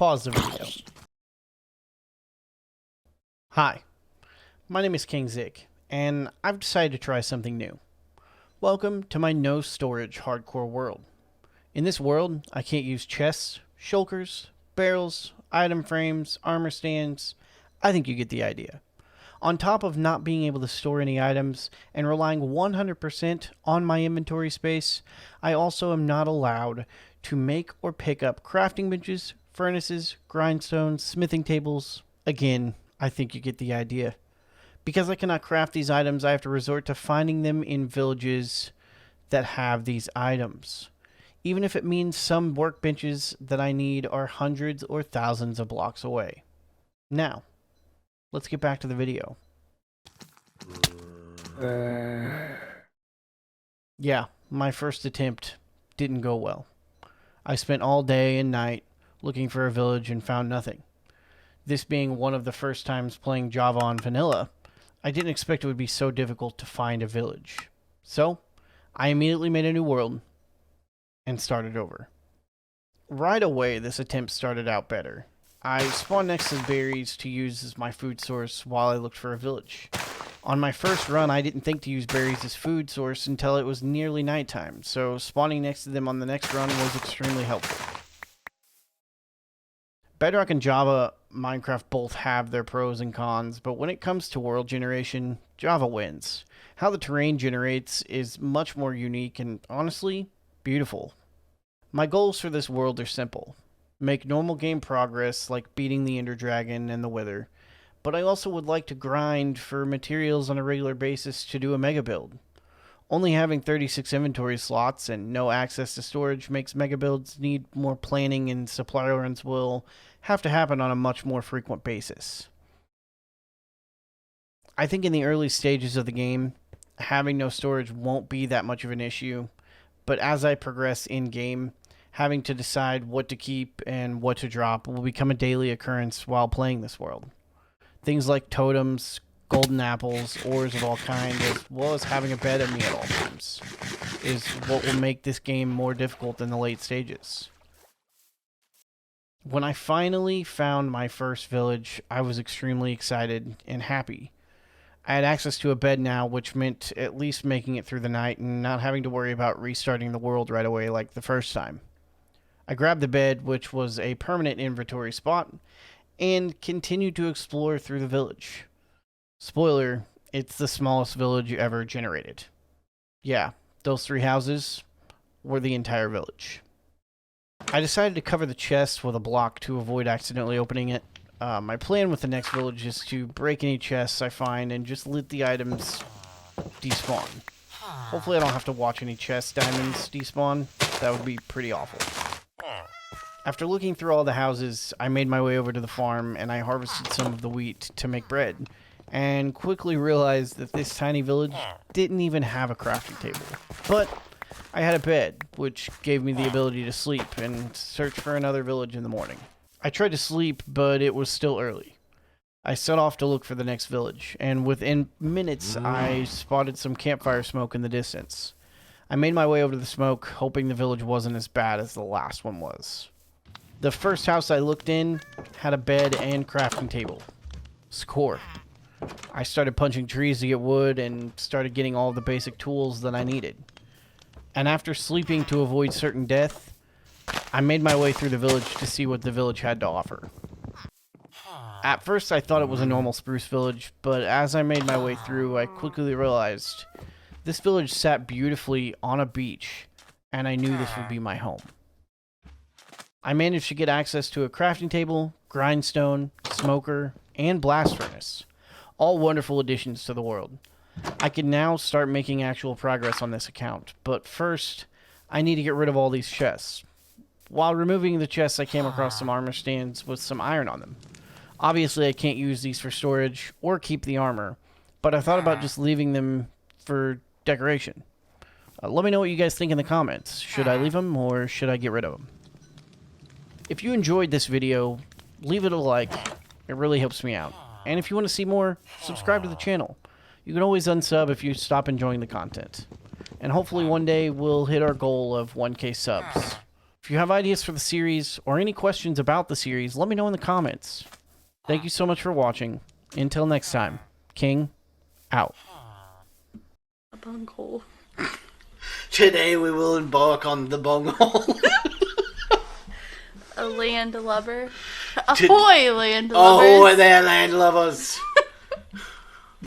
Pause the video. Hi, my name is King SMP, and I've decided to try something new. Welcome to my no storage hardcore world. In this world, I can't use chests, shulkers, barrels, item frames, armor stands. I think you get the idea. On top of not being able to store any items and relying 100% on my inventory space, I also am not allowed to make or pick up crafting benches, furnaces, grindstones, smithing tables. Again, I think you get the idea. Because I cannot craft these items, I have to resort to finding them in villages that have these items. Even if it means some workbenches that I need are hundreds or thousands of blocks away. Now, let's get back to the video. Yeah, my first attempt didn't go well. I spent all day and night looking for a village and found nothing. This being one of the first times playing Java on vanilla, I didn't expect it would be so difficult to find a village. So, I immediately made a new world and started over. Right away, this attempt started out better. I spawned next to berries to use as my food source while I looked for a village. On my first run, I didn't think to use berries as food source until it was nearly nighttime, so spawning next to them on the next run was extremely helpful. Bedrock and Java Minecraft both have their pros and cons, but when it comes to world generation, Java wins. How the terrain generates is much more unique and, honestly, beautiful. My goals for this world are simple. Make normal game progress like beating the Ender Dragon and the Wither, but I also would like to grind for materials on a regular basis to do a mega build. Only having 36 inventory slots and no access to storage makes mega builds need more planning, and supply runs will have to happen on a much more frequent basis. I think in the early stages of the game, having no storage won't be that much of an issue, but as I progress in-game, having to decide what to keep and what to drop will become a daily occurrence while playing this world. Things like totems, golden apples, ores of all kinds, as well as having a bed at me at all times, is what will make this game more difficult in the late stages. When I finally found my first village, I was extremely excited and happy. I had access to a bed now, which meant at least making it through the night and not having to worry about restarting the world right away like the first time. I grabbed the bed, which was a permanent inventory spot, and continued to explore through the village. Spoiler, it's the smallest village ever generated. Yeah, those 3 houses were the entire village. I decided to cover the chest with a block to avoid accidentally opening it. My plan with the next village is to break any chests I find and just let the items despawn. Hopefully I don't have to watch any chest diamonds despawn. That would be pretty awful. After looking through all the houses, I made my way over to the farm and I harvested some of the wheat to make bread, and quickly realized that this tiny village didn't even have a crafting table. But I had a bed, which gave me the ability to sleep and search for another village in the morning. I tried to sleep, but it was still early. I set off to look for the next village, and within minutes I spotted some campfire smoke in the distance. I made my way over to the smoke, hoping the village wasn't as bad as the last one was. The first house I looked in had a bed and crafting table. Score. I started punching trees to get wood and started getting all the basic tools that I needed. And after sleeping to avoid certain death, I made my way through the village to see what the village had to offer. At first I thought it was a normal spruce village, but as I made my way through, I quickly realized this village sat beautifully on a beach, and I knew this would be my home. I managed to get access to a crafting table, grindstone, smoker, and blast furnace. All wonderful additions to the world. I can now start making actual progress on this account, but first, I need to get rid of all these chests. While removing the chests, I came across some armor stands with some iron on them. Obviously, I can't use these for storage or keep the armor, but I thought about just leaving them for decoration. Let me know what you guys think in the comments. Should I leave them or should I get rid of them? If you enjoyed this video, leave it a like. It really helps me out. And if you want to see more, subscribe to the channel. You can always unsub if you stop enjoying the content. And hopefully one day we'll hit our goal of 1K subs. If you have ideas for the series or any questions about the series, let me know in the comments. Thank you so much for watching. Until next time, King out. A bunghole. Today we will embark on the bunghole. A land lubber. Ahoy, land lubbers. Ahoy there, land lovers.